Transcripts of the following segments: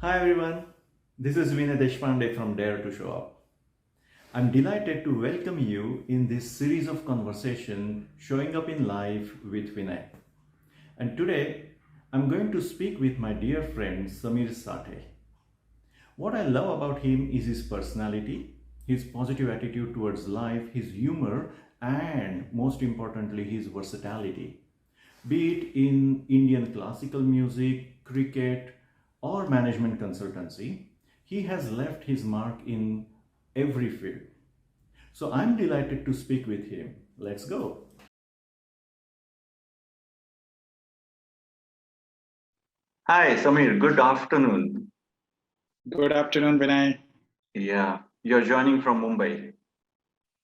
Hi everyone, this is Vinay Deshpande from Dare to Show Up. I'm delighted to welcome you in this series of conversation showing up in life with Vinay. And today I'm going to speak with my dear friend Samir Sathe. What I love about him is his personality, his positive attitude towards life, his humor, and most importantly, his versatility. Be it in Indian classical music, cricket, or management consultancy, he has left his mark in every field. So I'm delighted to speak with him. Let's go. Hi, Samir. Good afternoon. Good afternoon, Vinay. Yeah, you're joining from Mumbai.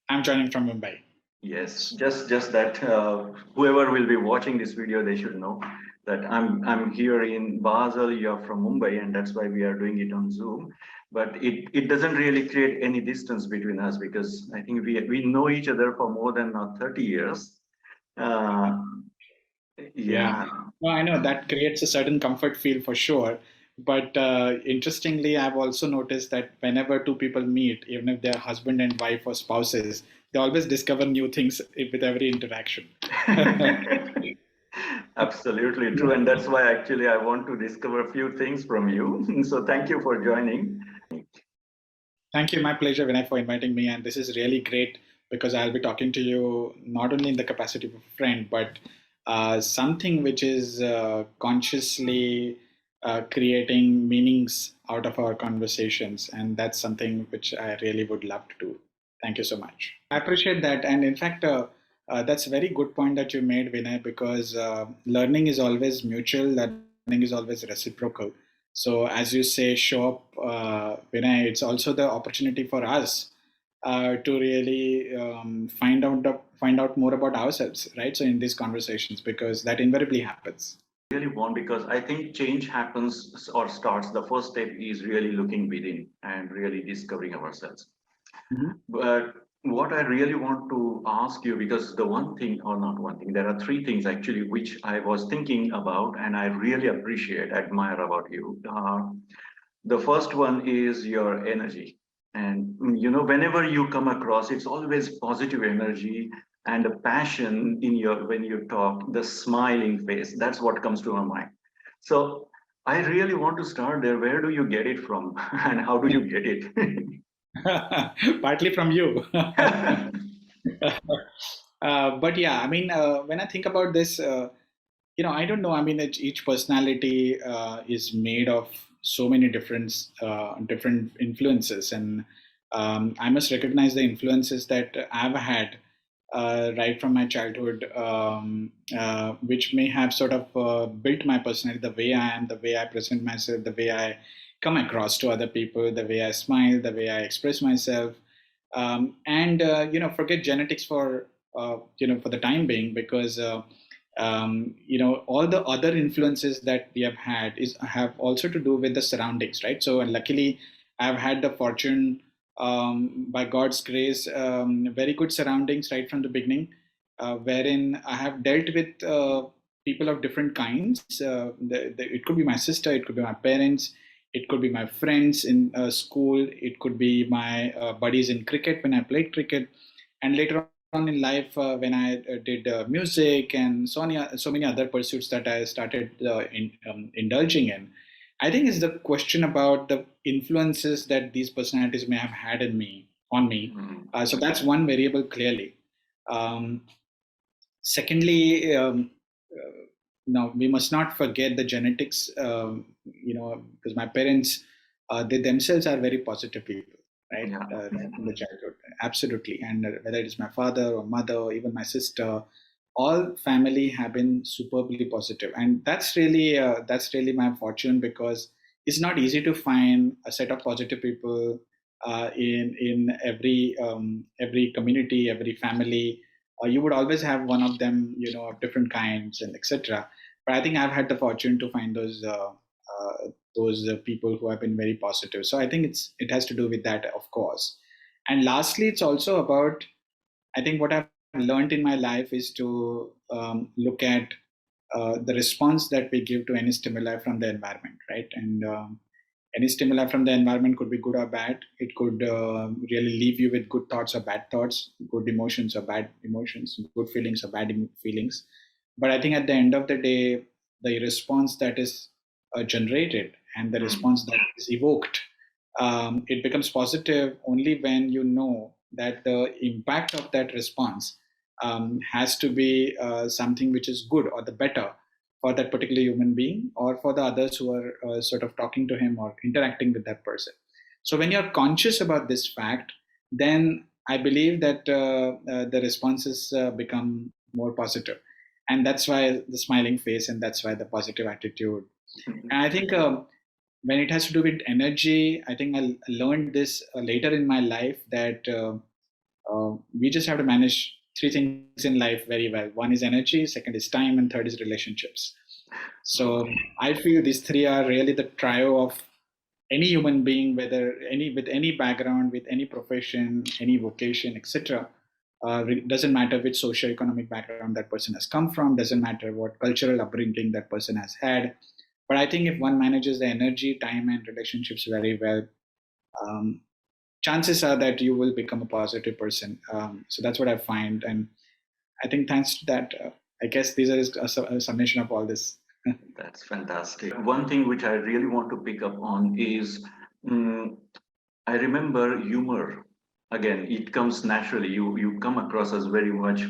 I'm joining from Mumbai. Yes, just that whoever will be watching this video, they should know that I'm here in Basel. You're from Mumbai, and that's why we are doing it on Zoom. But it doesn't really create any distance between us because I think we know each other for more than 30 years. Uh, Yeah. yeah, No, I know that creates a certain comfort feel for sure. But interestingly, I've also noticed that whenever two people meet, even if they're husband and wife or spouses, they always discover new things with every interaction. absolutely true, and that's why actually I want to discover a few things from you. So thank you for joining. Thank you. My pleasure, Vinay, for inviting me. And this is really great because I'll be talking to you not only in the capacity of a friend, but something which is consciously creating meanings out of our conversations. And that's something which I really would love to do. Thank you so much. I appreciate that. And in fact, that's a very good point that you made, Vinay, because learning is always mutual, learning is always reciprocal. So, as you say, show up, Vinay, it's also the opportunity for us to really find out more about ourselves, right? So, in these conversations, because that invariably happens. Really want because I think change happens or starts. The first step is really looking within and really discovering ourselves. Mhm. But what I really want to ask you, because the one thing, or not one thing, there are three things actually which I was thinking about and I really appreciate, admire about you. The first one is your energy. And whenever you come across, it's always positive energy and a passion in your when you talk, the smiling face. That's what comes to my mind. So I really want to start there. Where do you get it from, and how do you get it? Partly from you. But yeah, I mean, when I think about this, I don't know. I mean, each personality is made of so many different influences, and I must recognize the influences that I've had right from my childhood, which may have sort of built my personality, the way I am, the way I present myself, the way I come across to other people, the way I smile, the way I express myself, and forget genetics for for the time being, because all the other influences that we have had is have also to do with the surroundings, right? So, and luckily, I've had the fortune, by God's grace, very good surroundings right from the beginning, wherein I have dealt with people of different kinds. It could be my sister, it could be my parents, it could be my friends in school, it could be my buddies in cricket when I played cricket, and later on in life when I did music and so many other pursuits that I started indulging in. I think it's the question about the influences that these personalities may have had in me on me. So that's one variable clearly. Um, Secondly, now we must not forget the genetics. Because my parents, they themselves are very positive people, right? Yeah. From the childhood, absolutely. And whether it is my father or mother, or even my sister, all family have been superbly positive, and that's really my fortune, because it's not easy to find a set of positive people in every community, every family. You would always have one of them, of different kinds and etc. But I think I've had the fortune to find those people who have been very positive. So I think it has to do with that, of course. And lastly, it's also about, I think what I've learned in my life is to look at the response that we give to any stimuli from the environment, right? And Any stimuli from the environment could be good or bad. It could really leave you with good thoughts or bad thoughts, good emotions or bad emotions, good feelings or bad feelings. But I think at the end of the day, the response that is generated and the response that is evoked, it becomes positive only when you know that the impact of that response has to be something which is good or the better for that particular human being or for the others who are sort of talking to him or interacting with that person. So when you're conscious about this fact, then I believe that the responses become more positive. And that's why the smiling face, and that's why the positive attitude. And I think when it has to do with energy, I think I learned this later in my life that we just have to manage three things in life very well. One is energy, second is time, and third is relationships. So I feel these three are really the trio of any human being, whether any with any background, with any profession, any vocation, etc. Doesn't matter which socio-economic background that person has come from, doesn't matter what cultural upbringing that person has had. But I think if one manages the energy, time, and relationships very well, um, chances are that you will become a positive person. So that's what I find, and I think thanks to that, I guess these are a summation of all this. That's fantastic. One thing which I really want to pick up on is mm, I remember humor. Again, it comes naturally. You come across as very much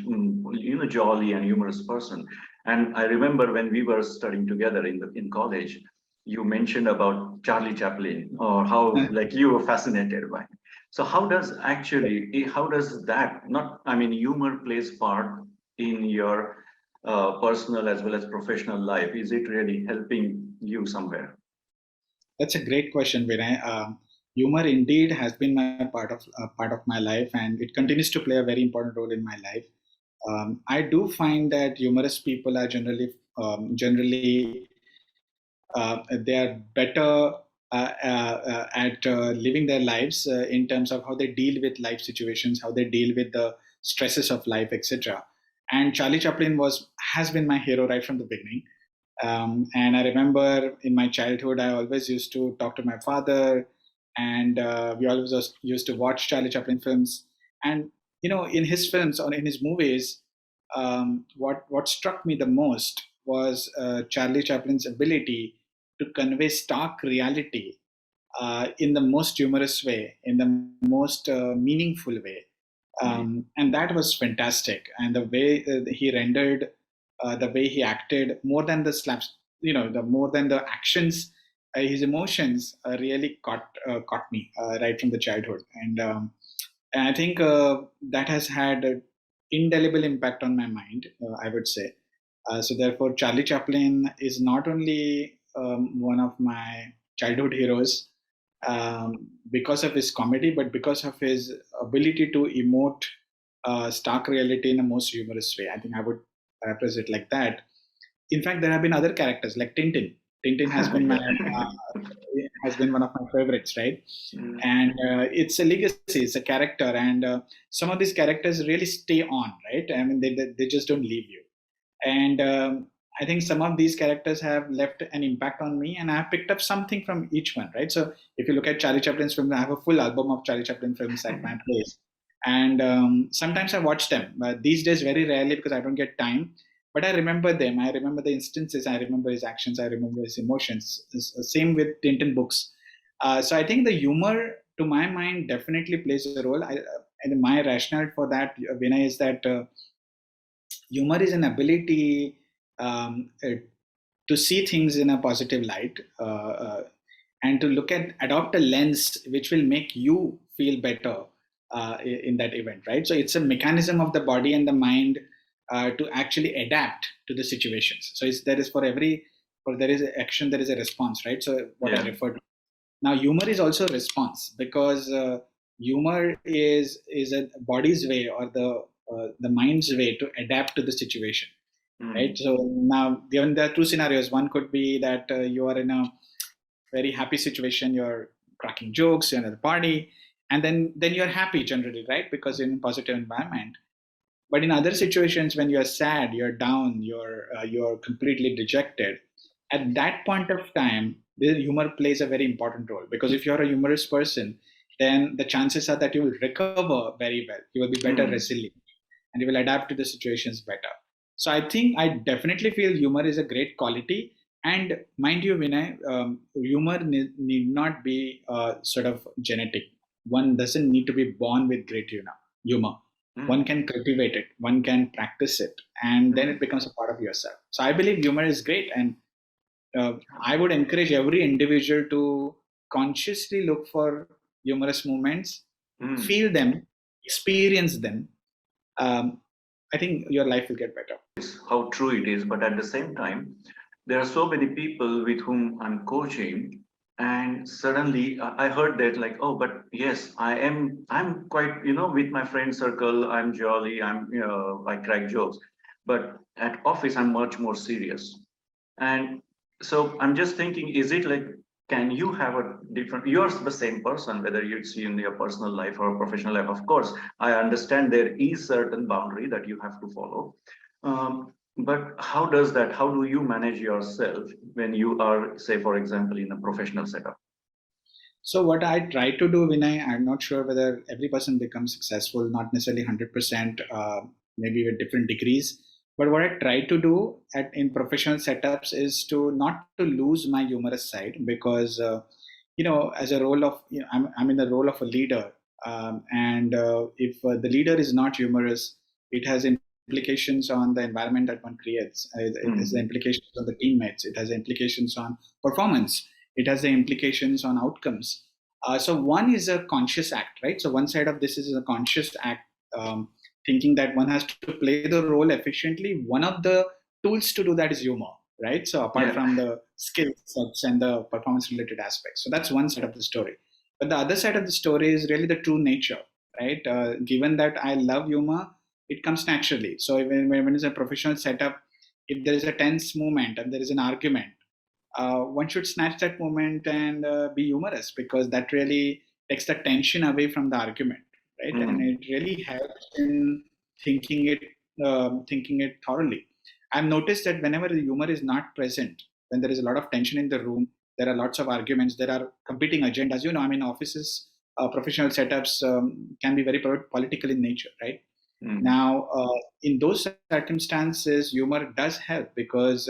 jolly and humorous person. And I remember when we were studying together in college, you mentioned about Charlie Chaplin or how like you were fascinated by. So how does that not I mean humor plays part in your personal as well as professional life? Is it really helping you somewhere? That's a great question, Vinay. Humor indeed has been my part of my life, and it continues to play a very important role in my life. I do find that humorous people are generally they are better at living their lives in terms of how they deal with life situations, how they deal with the stresses of life, etc. And Charlie Chaplin was has been my hero right from the beginning. And I remember in my childhood, I always used to talk to my father, and we always used to watch Charlie Chaplin films. And in his films or in his movies, what struck me the most was Charlie Chaplin's ability to convey stark reality in the most humorous way, in the most meaningful way. And that was fantastic. And the way he rendered, the way he acted, more than the slaps, the more than the actions, his emotions really caught me right from the childhood. And I think that has had an indelible impact on my mind, I would say. So therefore, Charlie Chaplin is not only one of my childhood heroes because of his comedy, but because of his ability to emote stark reality in a most humorous way. I think I would represent it like that. In fact, there have been other characters like Tintin. Tintin has been my has been one of my favorites, right? And it's a legacy, it's a character, and some of these characters really stay on, right? I mean, they just don't leave you. And I think some of these characters have left an impact on me, and I have picked up something from each one, right? So if you look at Charlie Chaplin's films, I have a full album of Charlie Chaplin films at my place, and sometimes I watch them, but these days very rarely because I don't get time. But I remember them. I remember the instances. I remember his actions. I remember his emotions. Same with Tintin books. So I think the humor, to my mind, definitely plays a role. And my rationale for that, Vinay, is that humor is an ability to see things in a positive light and to adopt a lens which will make you feel better in that event, right? So it's a mechanism of the body and the mind to actually adapt to the situations. So there is for there is an action, there is a response, right? So what I refer to now, humor is also a response because humor is a body's way or the mind's way to adapt to the situation, right? So now, given there are two scenarios, one could be that you are in a very happy situation, you're cracking jokes, you're at a party, and then you're happy generally, right? Because you're in a positive environment. But in other situations, when you're sad, you're down, you're completely dejected. At that point of time, the humor plays a very important role, because if you're a humorous person, then the chances are that you will recover very well. You will be better Mm. resilient, and you will adapt to the situations better. So I think I definitely feel humor is a great quality. And mind you, Vinay, humor need not be sort of genetic. One doesn't need to be born with great humor. One Mm. can cultivate it, one can practice it, and then Mm. it becomes a part of yourself. So I believe humor is great, and I would encourage every individual to consciously look for humorous moments, Mm. feel them, experience them. um, I think your life will get better. How true it is, but at the same time, there are so many people with whom I'm coaching, and suddenly I heard that like, oh, but yes, I'm quite, with my friend circle, I'm jolly, I crack jokes, but at office I'm much more serious. And so I'm just thinking, is it like, can you have a different, you're the same person, whether it's in your personal life or professional life, of course, I understand there is certain boundary that you have to follow. But how does that, how do you manage yourself when you are, say, for example, in a professional setup? So what I try to do, Vinay, I'm not sure whether every person becomes successful, not necessarily 100%, maybe with different degrees. But what I try to do in professional setups is to not to lose my humorous side, because as a role of, I'm in the role of a leader, and if the leader is not humorous, it has implications on the environment that one creates. It has the Mm. implications on the teammates. It has the implications on performance. It has the implications on outcomes. So one is a conscious act, right? So one side of this is a conscious act, thinking that one has to play the role efficiently. One of the tools to do that is humor, right? So apart Yeah. from the skill sets and the performance related aspects, so that's one side of the story. But the other side of the story is really the true nature, right? Given that I love humor, it comes naturally. So when it's a professional setup, if there is a tense moment and there is an argument, one should snatch that moment and be humorous, because that really takes the tension away from the argument, right? And Mm. it really helps in thinking it, thinking it thoroughly. I've noticed that whenever the humor is not present, when there is a lot of tension in the room, there are lots of arguments, there are competing agendas. I mean, offices, professional setups can be very political in nature, right? Mm. Now, in those circumstances, humor does help, because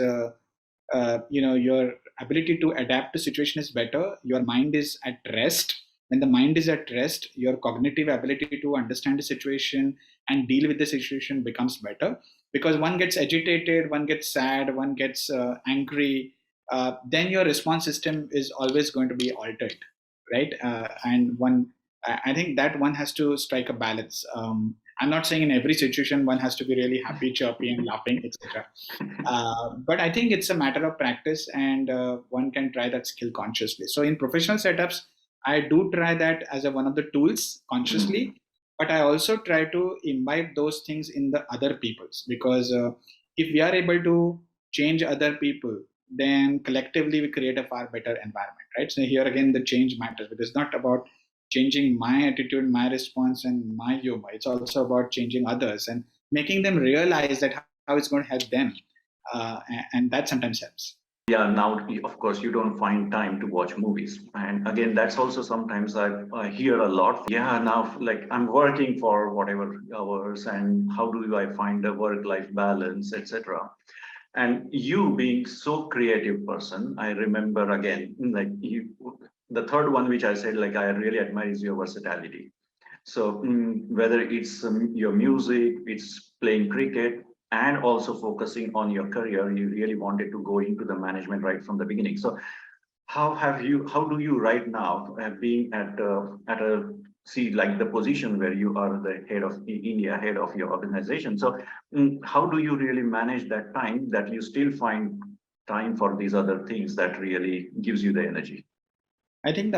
your ability to adapt to situation is better. Your mind is at rest. When the mind is at rest, your cognitive ability to understand the situation and deal with the situation becomes better, because one gets agitated, one gets sad, one gets angry, then your response system is always going to be altered, right? And one I think that one has to strike a balance. I'm not saying in every situation one has to be really happy, chirpy, and laughing, etc. But I think it's a matter of practice, and one can try that skill consciously. So in professional setups, I do try that as one of the tools consciously, Mm. but I also try to imbibe those things in the other people's, because if we are able to change other people, then collectively we create a far better environment, right? So here again, the change matters, because it's not about changing my attitude, my response, and my humor. It's also about changing others and making them realize that how it's going to help them, and that sometimes helps. Yeah, now of course you don't find time to watch movies, and again that's also sometimes I hear a lot. Yeah, now like I'm working for whatever hours, and how do I find a work-life balance, etc. And you being so creative person, I remember again, like you, the third one which I said, like I really admire is your versatility. So whether it's your music, it's playing cricket, and also focusing on your career, you really wanted to go into the management right from the beginning. So how do you right now, being at a, see, like the position where you are the head of India, head of your organization. So how do you really manage that time that you still find time for these other things that really gives you the energy? I think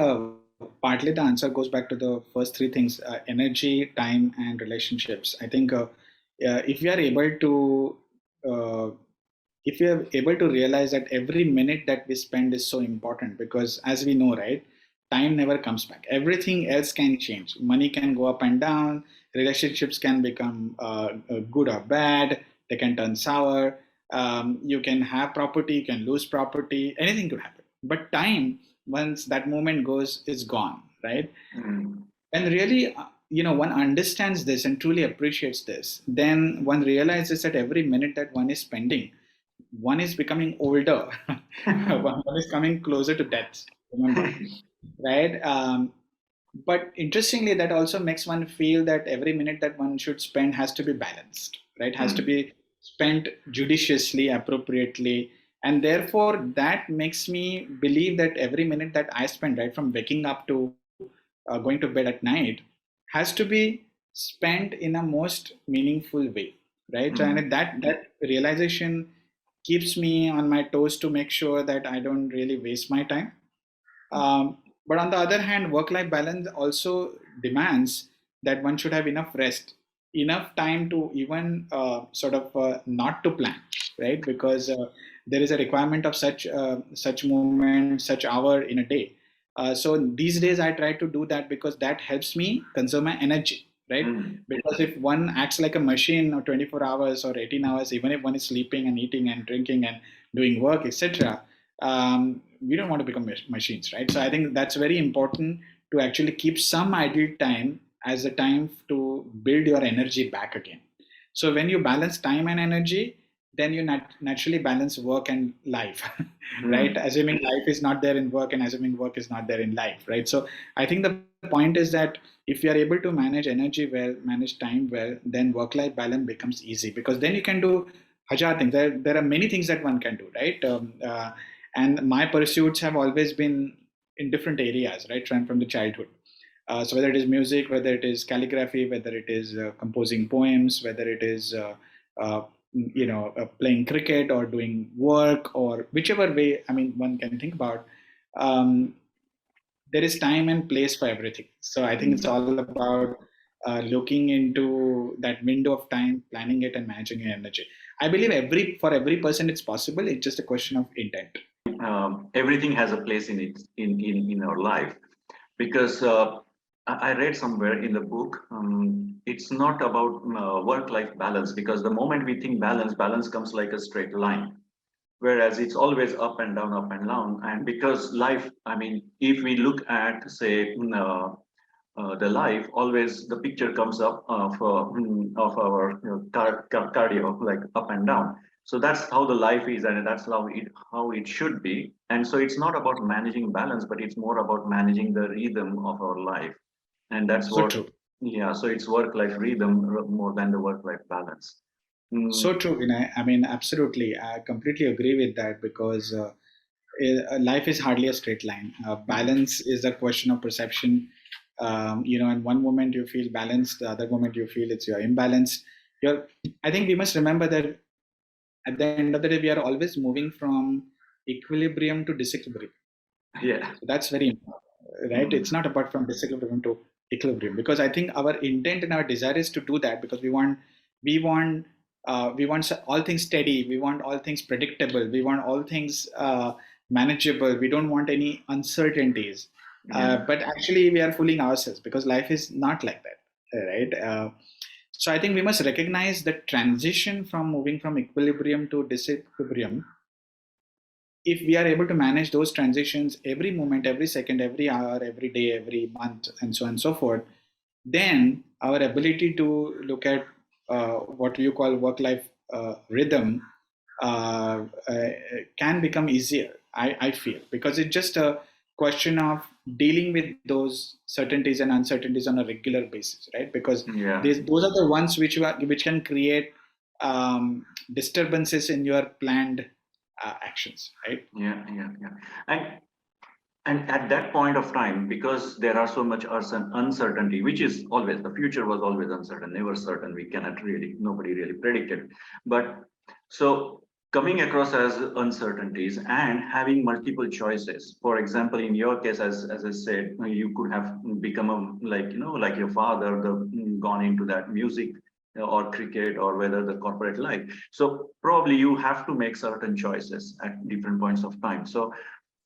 partly the answer goes back to the first three things: energy, time, and relationships. I think if we are able to uh, if we are able to realize that every minute that we spend is so important, because as we know, right, time never comes back. Everything else can change. Money can go up and down. Relationships can become good or bad. They can turn sour. You can have property, you can lose property. Anything could happen. but time, once that moment goes, is gone, right? Mm. And really, one understands this and truly appreciates this, then one realizes that every minute that one is spending, one is becoming older. One is coming closer to death, remember, right? But interestingly, that also makes one feel that every minute that one should spend has to be balanced, right? Has to Mm. be spent judiciously, appropriately. And therefore, that makes me believe that every minute that I spend, right, from waking up to going to bed at night, has to be spent in a most meaningful way, right? Mm. And that realization keeps me on my toes to make sure that I don't really waste my time. But on the other hand, work life balance also demands that one should have enough rest, enough time to even not to plan, right? Because there is a requirement of such moment, such hour in a day. So these days I try to do that because that helps me conserve my energy, right? Mm. Because if one acts like a machine or 24 hours or 18 hours, even if one is sleeping and eating and drinking and doing work, etc., we don't want to become machines, right? So I think that's very important to actually keep some idle time as a time to build your energy back again. So when you balance time and energy, then you naturally balance work and life, right? Mm. Assuming life is not there in work and assuming work is not there in life, right? So I think the point is that if you are able to manage energy well, manage time well, then work life balance becomes easy, because then you can do hajar things. There are many things that one can do, right? And my pursuits have always been in different areas, right, from the childhood. So whether it is music, whether it is calligraphy, whether it is composing poems, whether it is uh, playing cricket or doing work, or whichever way, I mean, one can think about, um, there is time and place for everything. So I think it's Mm. all about looking into that window of time, planning it, and managing your energy. I believe every person it's possible. It's just a question of intent. Everything has a place in it in our life, because I read somewhere in the book, it's not about work-life balance, because the moment we think balance comes like a straight line, whereas it's always up and down. And because life, I mean, if we look at, say, the life, always the picture comes up of our cardio, like up and down. So that's how the life is, and that's how it should be. And so it's not about managing balance, but it's more about managing the rhythm of our life. And that's So what, true. yeah, so it's work life rhythm more than the work life balance. Mm. So true, Vinay. I mean, absolutely. I completely agree with that, because life is hardly a straight line. Balance is a question of perception. In one moment you feel balanced, the other moment you feel you're imbalanced. I think we must remember that at the end of the day, we are always moving from equilibrium to disequilibrium. Yeah. So that's very important, right? It's Mm. not about from disequilibrium to equilibrium, because I think our intent and our desire is to do that, because we want all things steady, we want all things predictable, we want all things manageable, we don't want any uncertainties. Yeah. But actually, we are fooling ourselves, because life is not like that, right? So I think we must recognize the transition from moving from equilibrium to disequilibrium. If we are able to manage those transitions every moment, every second, every hour, every day, every month, and so on and so forth, then our ability to look at what you call work life rhythm uh, uh, can become easier, I feel, because it's just a question of dealing with those certainties and uncertainties on a regular basis, right? Because Yeah. those are the ones which can create disturbances in your planned actions, right? Yeah. Yeah. Yeah. And And at that point of time, because there are so much uncertainty, which is always, the future was always uncertain, never certain. We cannot really, nobody really predicted. But so coming across as uncertainties and having multiple choices. For example, in your case, as I said, you could have become like your father, gone into that music or cricket or whether the corporate life. So probably you have to make certain choices at different points of time. So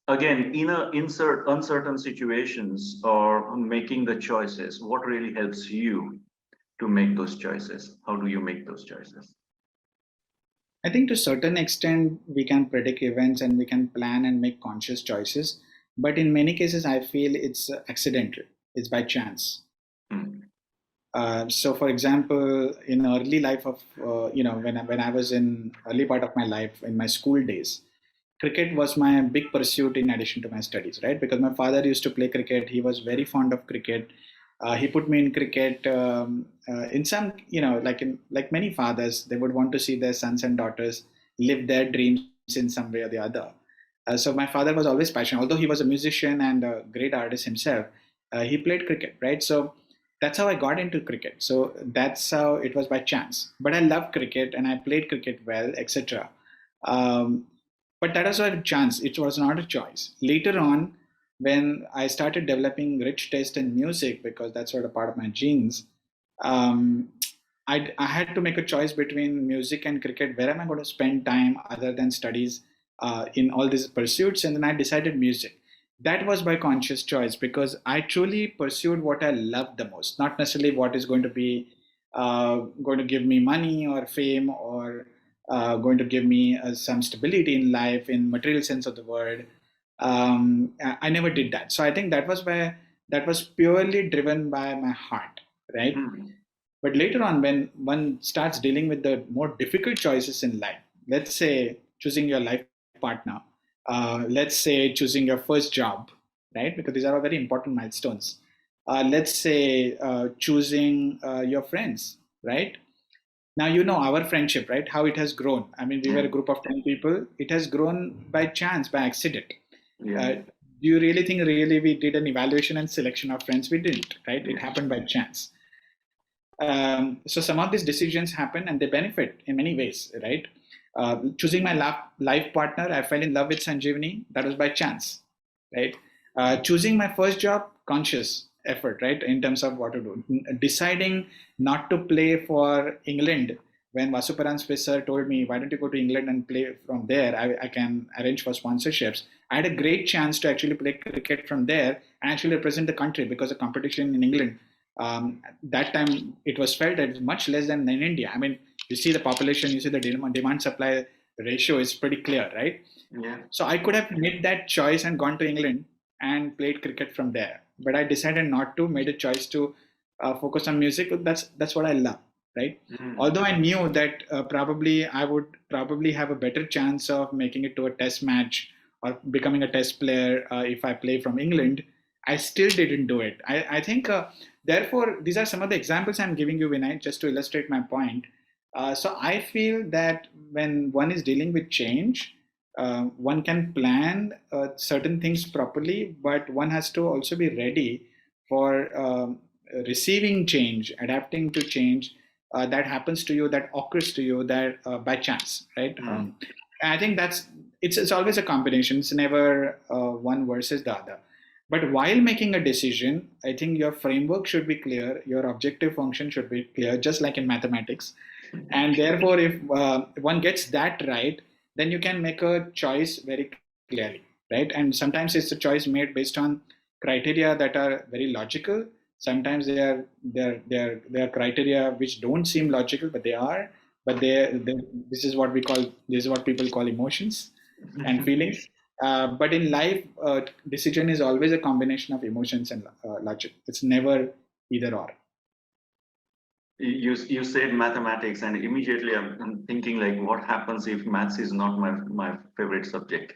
again, in insert uncertain situations or making the choices, what really helps you to make those choices? How do you make those choices? I think to a certain extent we can predict events and we can plan and make conscious choices, but in many cases I feel it's accidental. It's by chance. Hmm. So, for example, in early life of when I was in early part of my life in my school days, cricket was my big pursuit in addition to my studies, right? Because my father used to play cricket. He was very fond of cricket. He put me in cricket. In some, like many fathers, they would want to see their sons and daughters live their dreams in some way or the other. So my father was always passionate. Although he was a musician and a great artist himself, he played cricket, right? So that's how I got into cricket. So that's how it was by chance. But I love cricket and I played cricket well, etc. Um, but that was a chance. It was not a choice. Later on, when I started developing rich taste in music, because that's sort of part of my genes, um, I had to make a choice between music and cricket. Where am I going to spend time other than studies in all these pursuits? And then I decided music. That was by conscious choice because I truly pursued what I loved the most, not necessarily what is going to be going to give me money or fame or going to give me some stability in life in material sense of the word. I never did that. So I think that was purely driven by my heart, right? Hmm. But later on, when one starts dealing with the more difficult choices in life, let's say choosing your life partner, let's say choosing your first job, right? Because these are all very important milestones. Let's say choosing your friends, right? Now, you know our friendship, right? How it has grown. I mean, we were Yeah. a group of 10 people. It has grown by chance, by accident. Yeah. Do you really think really we did an evaluation and selection of friends? We didn't, right? It Yeah. happened by chance. So some of these decisions happen and they benefit in many ways, right? Choosing my life partner, I fell in love with Sanjeevani. That was by chance, right? Choosing my first job, conscious effort, right? In terms of what to do. Deciding not to play for England when Vasuparan Sir told me, why don't you go to England and play from there? I can arrange for sponsorships. I had a great chance to actually play cricket from there and actually represent the country because the competition in England that time it was felt that it's much less than in India. I mean, you see the population, you see the demand supply ratio is pretty clear, right? Yeah. So I could have made that choice and gone to England and played cricket from there, but I decided not to. Made a choice to focus on music. That's what I love, right? Hmm. Although I knew that probably I would probably have a better chance of making it to a test match or becoming a test player if I play from England, I still didn't do it. I think, therefore, these are some of the examples I'm giving you, Vinay, just to illustrate my point. So I feel that when one is dealing with change, one can plan certain things properly, but one has to also be ready for receiving change, adapting to change that happens to you, that occurs to you, that by chance, right? Hmm. I think it's always a combination. It's never one versus the other. But while making a decision, I think your framework should be clear, your objective function should be clear, just like in mathematics. And therefore, if one gets that right, then you can make a choice very clearly, right? And sometimes it's a choice made based on criteria that are very logical. Sometimes they are criteria which don't seem logical, but they are. But they this is what we call this is what people call emotions and feelings. But in life, decision is always a combination of emotions and logic. It's never either or. You said mathematics, and immediately I'm thinking like, what happens if maths is not my favorite subject?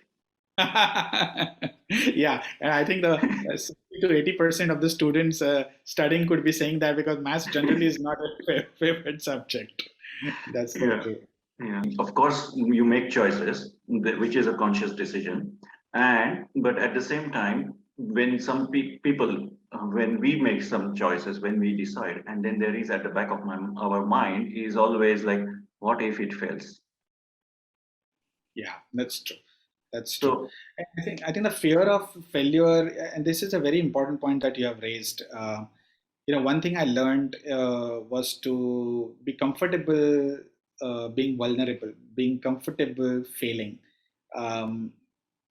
Yeah, and I think the 60 to 80% of the students studying could be saying that because maths generally is not a favorite subject. That's so Yeah. true. Yeah, of course, you make choices, which is a conscious decision. And but at the same time, when some people, when we make some choices, when we decide, and then there is at the back of our mind is always like, what if it fails? Yeah, that's true. That's true. So, And I think the fear of failure, and this is a very important point that you have raised. One thing I learned was to be comfortable being vulnerable, being comfortable failing, um,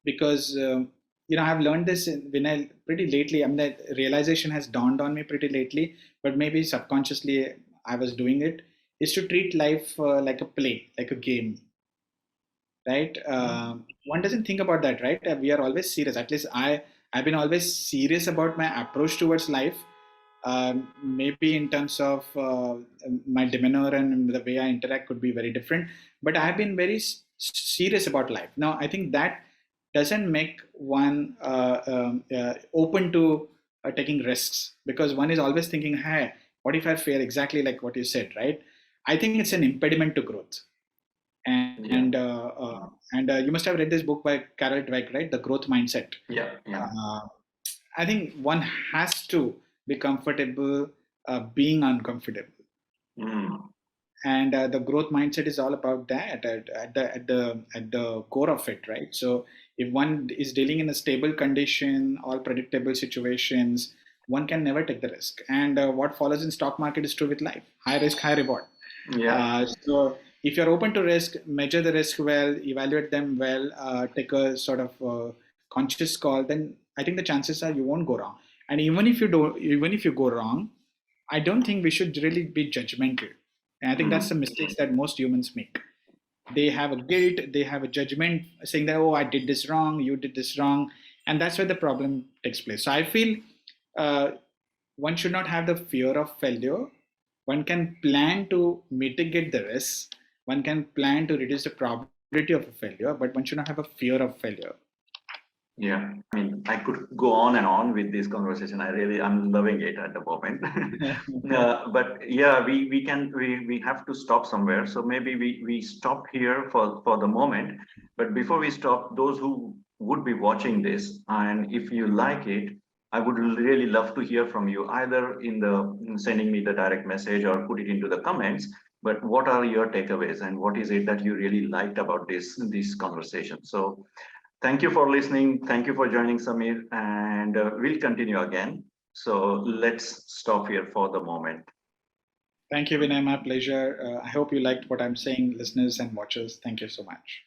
because I've learned this when I pretty lately. I mean, that realization has dawned on me pretty lately, but maybe subconsciously I was doing it. Is to treat life like a play, like a game, right? One doesn't think about that, right? We are always serious. At least I've been always serious about my approach towards life. Maybe in terms of my demeanor and the way I interact could be very different, but I've been very serious about life. Now, I think that doesn't make one open to taking risks, because one is always thinking, hey, what if I fail? Exactly like what you said, right? I think it's an impediment to growth. Yeah. And you must have read this book by Carol Dweck, right? The Growth Mindset. Yeah. Yeah. I think one has to be comfortable being uncomfortable, Mm. and the growth mindset is all about that at the core of it, right? So if one is dealing in a stable condition, all predictable situations, one can never take the risk. And what follows in stock market is true with life: high risk, high reward. Yeah. So if you're open to risk, measure the risk well, evaluate them well, take a sort of conscious call, then I think the chances are you won't go wrong. And even if you go wrong, I don't think we should really be judgmental. And I think that's the Mm. mistakes that most humans make. They have a guilt, they have a judgment saying that, oh, I did this wrong, you did this wrong. And that's where the problem takes place. So I feel uh, one should not have the fear of failure. One can plan to mitigate the risks. One can plan to reduce the probability of a failure, but one should not have a fear of failure. Yeah, I mean, I could go on and on with this conversation. I'm loving it at the moment. But yeah, we have to stop somewhere. So maybe we stop here for the moment. But before we stop, those who would be watching this, and if you like it, I would really love to hear from you, either in sending me the direct message or put it into the comments. But what are your takeaways, and what is it that you really liked about this conversation? So thank you for listening. Thank you for joining, Samir, and we'll continue again. So let's stop here for the moment. Thank you, Vinay. My pleasure. I hope you liked what I'm saying, listeners and watchers. Thank you so much.